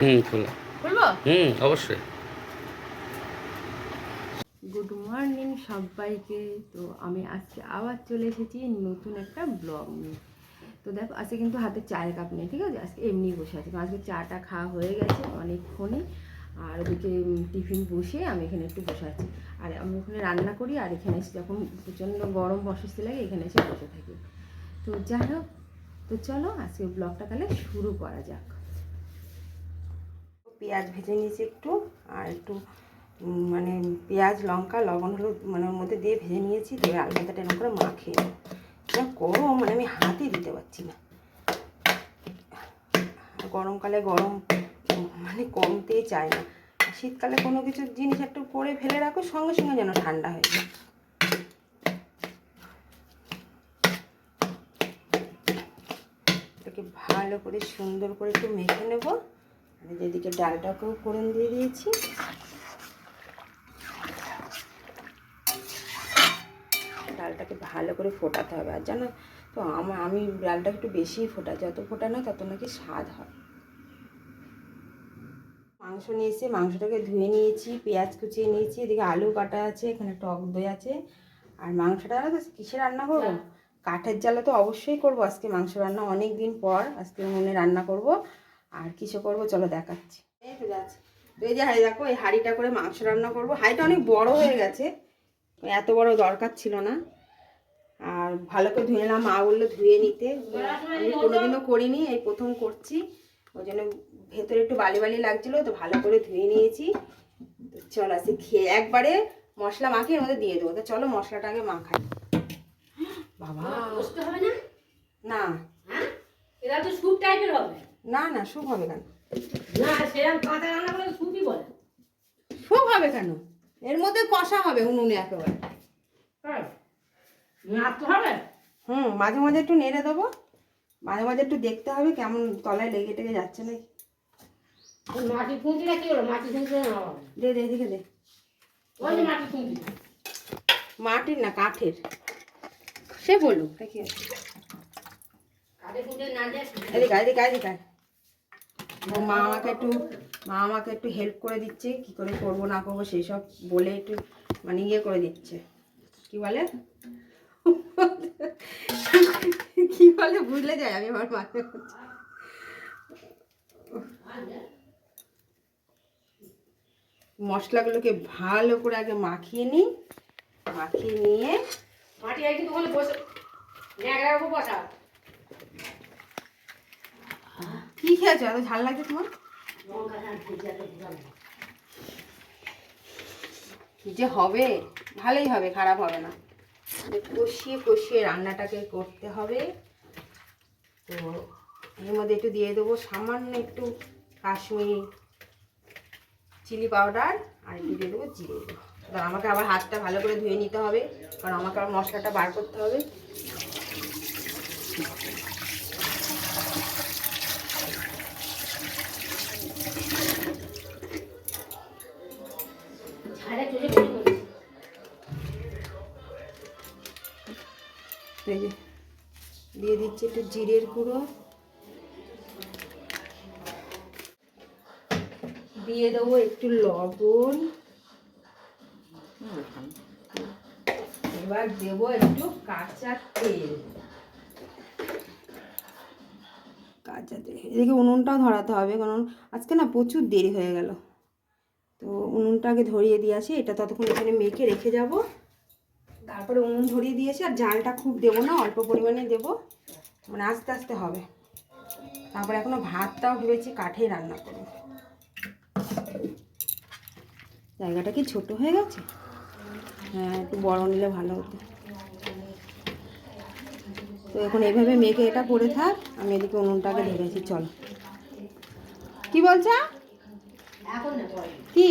খোলা। খুলবো? অবশ্যই। গুড মর্নিং সবাইকে। তো আমি আজকে আবার চলে এসেছি নতুন একটা ব্লগ নিয়ে। তো দেখো আজকে কিন্তু হাতে চায়ের কাপ নেই, ঠিক আছে? আজকে এমনি বসে আছি, আজকে চাটা খাওয়া হয়ে গেছে অনেকক্ষণই। আর ওদিকে টিফিন বসিয়ে আমি এখানে একটু বসে আছি। আর আমি ওখানে রান্না করি, আর এখানে এসে যখন প্রচণ্ড গরম অস্বস্তি লাগে এখানে এসে বসে থাকি। তো যাই হোক, তো চলো আজকে ব্লগটা তাহলে শুরু করা যাক। পেঁয়াজ ভেজে নিয়েছি একটু, আর একটু মানে পেঁয়াজ লঙ্কা লবণ হলুদ মানে ওর মধ্যে দিয়ে ভেজে নিয়েছি। দিয়ে আলু ভাতাটা এরকম করে মাখিয়ে নেব। যা গরম, মানে আমি হাতই দিতে পারছি না। গরমকালে গরম মানে কমতেই চায় না। শীতকালে কোনো কিছু জিনিস একটু করে ফেলে রাখো, সঙ্গে সঙ্গে যেন ঠান্ডা হয়ে যায়। এটাকে ভালো করে সুন্দর করে একটু মেখে নেব। আর যেদিকে ডালটাকেও ফোড়ন দিয়ে দিয়েছি। ডালটাকে ভালো করে ফোটাতে হবে। আর জানো তো আমি ডালটা একটু বেশিই ফোটাই, যত ফোটানো তত নাকি স্বাদ হয়। মাংস নিয়েছি, মাংসটাকে ধুয়ে নিয়েছি, পেঁয়াজ কুচিয়ে নিয়েছি, এদিকে আলু কাটা আছে, এখানে টক দই আছে। আর মাংসটা জানো তো কিসে রান্না করবো? কাঠের জালে তো অবশ্যই করবো আজকে মাংস রান্না, অনেক দিন পর আজকে উনুনে রান্না করব। আর কিসে করবো চলো দেখাচ্ছি। এই তো যাচ্ছে, এই যে হাঁড়ি দেখো, এই হাঁড়িটা করে মাংস রান্না করবো। হাঁড়িটা অনেক বড় হয়ে গেছে, এত বড় দরকার ছিল না। আর ভালো করে ধুয়ে নিলাম, মা বললো ধুয়ে নিতে, আমি কোনোদিনও করিনি, এই প্রথম করছি। ওই জন্য ভেতরে একটু বালি বালি লাগছিলো, তো ভালো করে ধুয়ে নিয়েছি। তো চলো আজকে খেয়ে একবারে মশলা মাখিয়ে এর মধ্যে দিয়ে দেবো। তো চলো মশলাটা আগে মাখাই। বাবা বসতে হবে না? না, হ্যাঁ, এটা তো স্যুপ টাইপের হবে। না না, স্যুপ হবে কেন? না, সেরকম কাঁচা রান্না করে স্যুপই বলে। স্যুপ হবে কেন? এর মধ্যে কষা হবে উনুনে একেবারে। হ্যাঁ, নাড়তে হবে। মাঝে মাঝে একটু নেড়ে দেবো, মাঝে মাঝে একটু দেখতে হবে কেমন তলায় লেগে টেগে যাচ্ছে নাকি। মাটি খুঁজিটা কি হলো? মাটি খুঁজতে দে দে, এদিকে দে। ওই যে মাটি খুঁজি, মাটির না কাঠের, সে বলুক তা কি আছে। কাঠে খুঁজে না দিয়ে এদিকে এদিকে এদিকে। মা আমাকে একটু হেল্প করে দিচ্ছে, কি করে করবো না করবো সেই সব বলে একটু মানে ইয়ে করে দিচ্ছে। কি বলে কি বলে বুঝলে যায়, আমি আমার মাকে মশলাগুলোকে ভালো করে আগে মাখিয়ে নিই। মাখিয়ে নিয়ে মাটি একদিন ওখানে বসে ন্যাকড়ার উপর বসা। কি খেয়েছো এত ঝাল লাগছে তোমার? কি যে হবে, ভালোই হবে, খারাপ হবে না। কষিয়ে কষিয়ে রান্নাটাকে করতে হবে। তো এর মধ্যে একটু দিয়ে দেবো সামান্য একটু কাশ্মীরি চিলি পাউডার, আর একটু দিয়ে দেবো জিরে দেবো। এবার আমাকে আবার হাতটা ভালো করে ধুয়ে নিতে হবে, কারণ আমাকে আবার মশলাটা বার করতে হবে। দিয়ে দিচ্ছি একটু জিরের গুঁড়ো, দিয়ে দেবো একটু লবণ, এবার দেবো একটু কাঁচা তেল। এদিকে উনুনটাও ধরাতে হবে, কারণ আজকে না প্রচুর দেরি হয়ে গেল। তো উনুনটা আগে ধরিয়ে দিয়ে আসি, এটা ততক্ষণ এখানে মেখে রেখে যাব। তারপরে উনুন ধরিয়ে দিয়েছি, আর জালটা খুব দেবো না, অল্প পরিমাণে দেবো, মানে আস্তে আস্তে হবে। তারপরে এখনো ভাতটাও ভেবেছি কাঠেই রান্না করবো। জায়গাটা কি ছোট হয়ে গেছে? হ্যাঁ, একটু বড় নিলে ভালো হতো। তো এখন এইভাবে মেখে এটা পড়ে থাক, আমি এদিকে উনুনটাকে ধরেছি। চল, কি বলছা? কি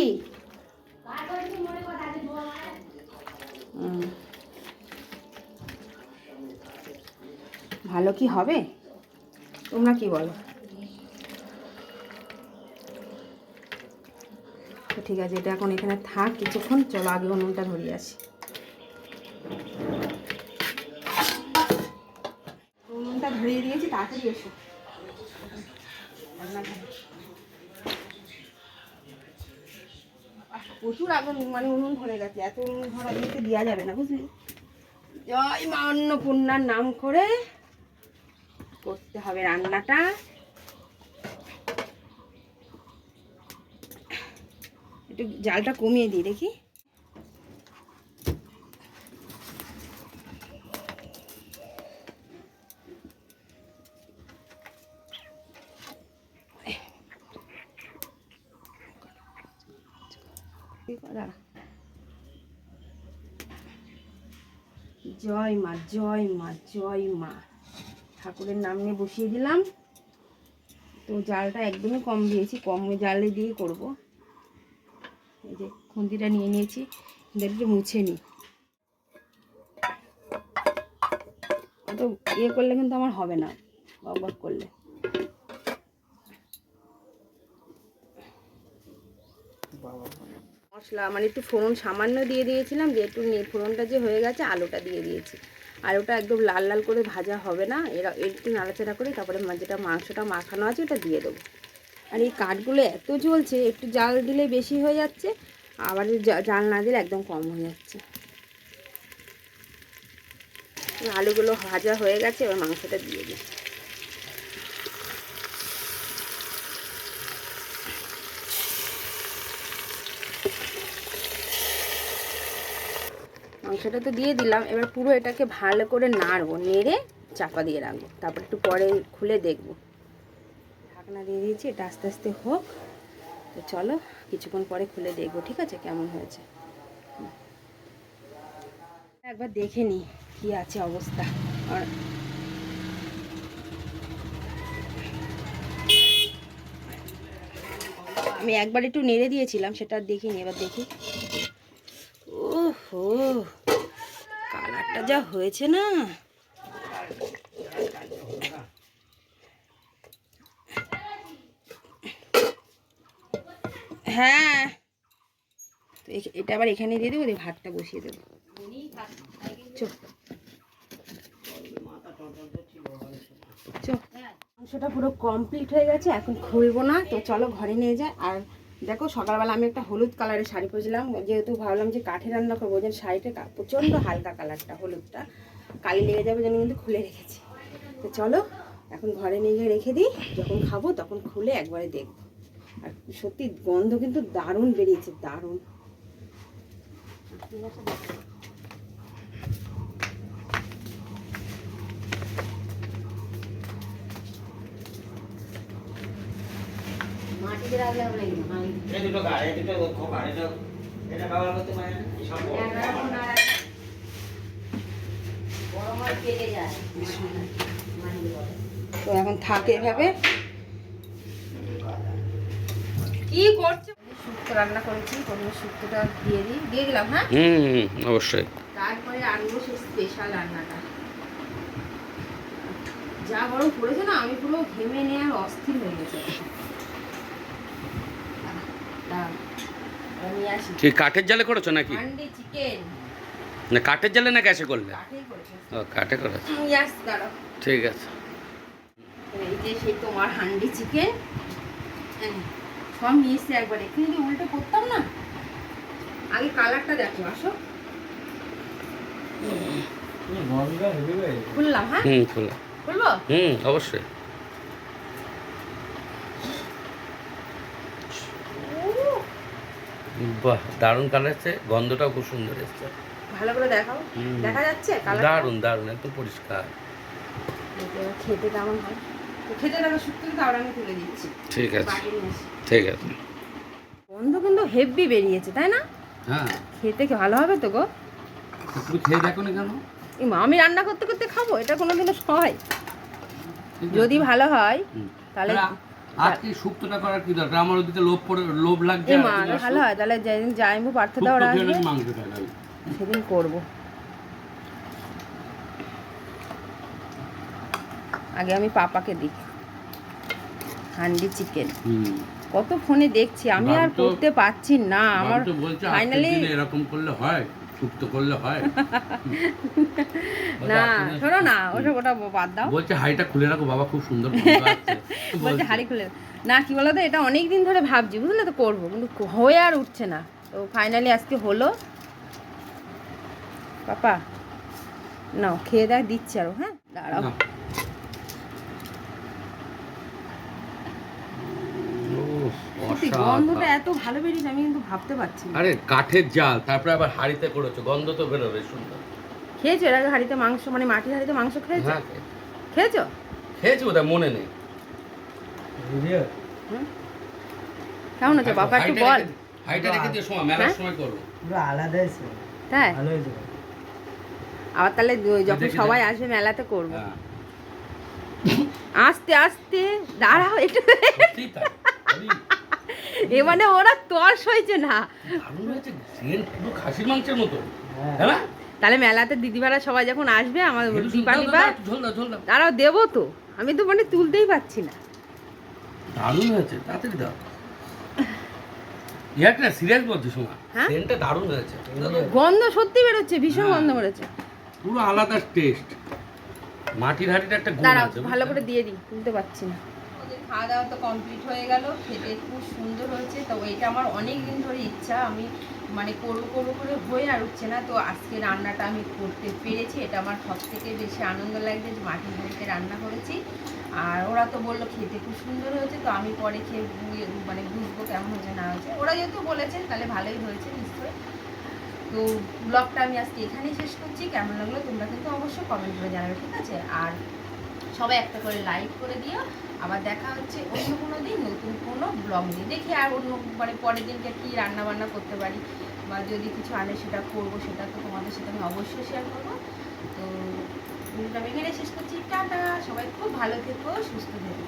ভালো কি হবে, তোমরা কি বলো? তো ঠিক আছে, এটা এখন এখানে থাক কিছুক্ষণ। চলো আগে উনুনটা ধরিয়ে আসি। উনুনটা ধরিয়ে দিয়েছি, তাড়াতাড়ি এসো। প্রচুর আগুন মানে উনুন ধরে গেছে, এত উনুন ধরা দিতে দেওয়া যাবে না বুঝলি। জয় মা অন্নপূর্ণার নাম করে করতে হবে রান্নাটা। একটু জালটা কমিয়ে দিই দেখি। জয় মা জয় মা জয় মা, ঠাকুরের নাম নিয়ে বসিয়ে দিলাম। তো জালটা একদমই কম দিয়েছি, কম জালে দিয়ে করব। এই যে খুন্তিটা নিয়ে নিয়েছি, একটু মুছে নিই। তো ইয়ে করলে কিন্তু আমার হবে না, বক করলে। মশলা মানে একটু ফোড়ন সামান্য দিয়ে দিয়েছিলাম, যে একটু ফোড়নটা যে হয়ে গেছে, আলুটা দিয়ে দিয়েছি। আলুটা একদম লাল লাল করে ভাজা হবে না, এরা একটু নাড়াচাড়া করে তারপরে যেটা মাংসটা মাখানো আছে ওটা দিয়ে দেবো। আর এই কাঠগুলো এত জ্বলছে, একটু জাল দিলে বেশি হয়ে যাচ্ছে, আবার জাল না দিলে একদম কম হয়ে যাচ্ছে। আলুগুলো ভাজা হয়ে গেছে, এবার মাংসটা দিয়ে দিই। মাংসটা তো দিয়ে দিলাম, এবার পুরো এটাকে ভালো করে নাড়বো, নেড়ে চাপা দিয়ে রাখবো, তারপর একটু পরে খুলে দেখবো। ঢাকনা দিয়ে দিয়েছি, এটা আস্তে আস্তে হোক। তো চলো কিছুক্ষণ পরে খুলে দেখবো, ঠিক আছে কেমন হয়েছে। একবার দেখে নিই কি আছে অবস্থা। আর আমি একবার একটু নেড়ে দিয়েছিলাম, সেটা দেখিনি, এবার দেখি। ওহো, কালারটা যা হয়েছে না, হ্যাঁ। তো এটা আবার এখানে দিয়ে দেবো, দিয়ে ভাতটা বসিয়ে দেবো। মাংসটা পুরো কমপ্লিট হয়ে গেছে, এখন খুলবো না। তো চলো ঘরে নিয়ে যাই। আর দেখো সকালবেলা আমি একটা হলুদ কালারের শাড়ি পরেছিলাম, যেহেতু ভাবলাম যে কাঠে রান্না করবো, ওই জন্য শাড়িটা প্রচণ্ড হালকা কালারটা, হলুদটা কালি লেগে যাবে জন্য কিন্তু খুলে রেখেছি। তো চলো এখন ঘরে নিয়ে গিয়ে রেখে দিই, যখন খাবো তখন খুলে একবারে দেখবো। আর সত্যি গন্ধ কিন্তু দারুণ বেরিয়েছে, দারুণ। তো এখন থাকে এভাবে। কি করছো? শুক্তো রান্না করেছি, প্রথমে শুক্তোটা দিয়ে দিলাম। হ্যাঁ অবশ্যই। তারপরে আনবো সেই স্পেশাল রান্নাটা। যা গরম পড়েছে না, আমি পুরো ঘেমে নিয়ে আর অস্থির হয়ে গেছে। ঠিক কাঠের জালে করেছো নাকি? হান্ডি চিকেন না কাঠের জালে না গ্যাসে করলে? কাঠেই করেছি। ও কাঠে করেছো, ইয়াস দাঁড়াও। ঠিক আছে। এই যে সেই তোমার হান্ডি চিকেন, সব মিশে একবার। একটু যদি উল্টে করতাম না, আগে কালারটা দেখো। আসো খুললাম। হ্যাঁ খুলবো, অবশ্যই। বাহ, দারুণ কালার এসছে, গন্ধটাও খুব সুন্দর এসছে। ভালো করে দেখাও, দেখা যাচ্ছে কালার? দারুণ দারুণ, একদম পরিষ্কার। খেতে কেমন হয় খেতে দেখো, শুক্তো তাহলে আমি তুলে দিচ্ছি। ঠিক আছে ঠিক আছে। গন্ধ কিন্তু হেভি বেরিয়েছে, তাই না? হ্যাঁ, খেতে কি ভালো হবে তো গো? তুমি খেয়ে দেখো না কেন? আমি রান্না করতে করতে খাবো, এটা কোনোদিনও হয়? যদি ভালো হয় তাহলে আজকে শুক্তোটা করার কি দরকার? আমার ওদিকে লোভ লাগছে। ভালো হয় তাহলে যেদিন যাইবো পার্থ দা ওরা আসবে সেদিন করবো। আগে আমি পাপাকে দিই হান্ডি চিকেন। কত ফোনে দেখছি, আমি আর করতে পারছি না। আমার ফাইনালি এরকম করলে হয়, শুক্তো করলে হয় না। শোনো না, ওটা বাদ দাও। বলছে হাঁড়িটা খুলে রাখো বাবা, খুব সুন্দর বলছে হাঁড়ি খুলে না। কি বলো তো, এটা অনেক দিন ধরে ভাবছি, বুঝলে তো করবো, কিন্তু হয়ে আর উঠছে না। তো ফাইনালি আজকে হলো। পাপা নাও খেয়ে দেখ, দিচ্ছি আরো। হ্যাঁ দাঁড়াও। না। উফ, সত্যি অসাধারণ। গন্ধটা এত ভালো বেরিয়েছে, আমি কিন্তু ভাবতে পারছি না। আরে কাঠের জাল, তারপরে আবার হাঁড়িতে করেছো, গন্ধ তো বেরোবে সুন্দর। খেয়েছো এর আগে হাঁড়িতে মাংস, মানে মাটির হাঁড়িতে মাংস খেয়েছো? হ্যাঁ খেয়েছো? খেয়েছি, বোধহয় মনে নেই। হুম। কেমন হচ্ছে বাবা, একটু বল। হাইটা রেখে দিয়ে সময় মেলার হ্যাঁ? সময় করবো। পুরো আলাদা হয়েছে, তাই ভালো হয়েছে। আবার তাহলে যখন দেখি, সবাই দেখি। আসবে মেলাতে করবো। হ্যাঁ আস্তে আস্তে দাঁড়াও একটু। সত্যিই তাই। আরে, এ মানে ওরা তর্স হয়েছে না। দারুণ হয়েছে, সেন্ট পুরো খাসির মাংসের মতো। হ্যাঁ। হ্যাঁ না? তাহলে মেলাতে দিদিভাড়া সবাই যখন আসবে, আমার একটু দীপা দাও, টিপা দাও, একটু ঝোল দাও, ঝোল দাও। তারাও দেবো তো, আমি তো মানে তুলতেই পারছি না। দারুণ হয়েছে, তাড়াতাড়ি দাও। একটা সিরিয়াস বলছি শোনা, হ্যাঁ? সেন্টটা দারুণ হয়েছে। গন্ধ সত্যি বেরোচ্ছে, ভীষণ হ্যাঁ। গন্ধ বেরোচ্ছে। পুরো আলাদা টেস্ট। মাটির হাঁড়িটা একটা গুণ দাঁড়াও আছে, ভালো বুঝলে? করে দিয়ে দিই, তুলতে পারছি না। ওদের খাওয়া দাওয়া তো কমপ্লিট হয়ে গেল, খেতে খুব সুন্দর হয়েছে। তো এটা আমার অনেক দিন ধরে ইচ্ছা, আমি মানে করবো করবো করে হয়ে আর উঠছে না। তো আজকে রান্নাটা আমি করতে পেরেছি, এটা আমার সব থেকে বেশি আনন্দ লাগছে যে মাটির হাঁড়িতে রান্না করেছি। আর ওরা তো বললো খেতে খুব সুন্দর হয়েছে, তো আমি পরে খেয়ে মানে বুঝবো কেমন হয়েছে না হয়েছে। ওরা যেহেতু বলেছেন তাহলে ভালোই হয়েছে নিশ্চয়ই। তো ব্লগটা আমি আজকে এখানেই শেষ করছি। কেমন লাগলো তোমরা কিন্তু অবশ্যই কমেন্ট করে জানাবে, ঠিক আছে? আর সবাই একটা করে লাইক করে দিও। আবার দেখা হচ্ছে অন্য কোনো দিন নতুন কোনো ব্লগ নিয়ে, দেখি আর অন্য মানে পরের দিনটা কী রান্না বান্না করতে পারি, বা যদি কিছু আনে সেটা করবো, সেটা তো তোমাদের সাথে আমি অবশ্যই শেয়ার করবো। তো ভিডিওটা আমি এখানে শেষ করছি। টাটা, সবাই খুব ভালো থেকো, সুস্থ থেকো।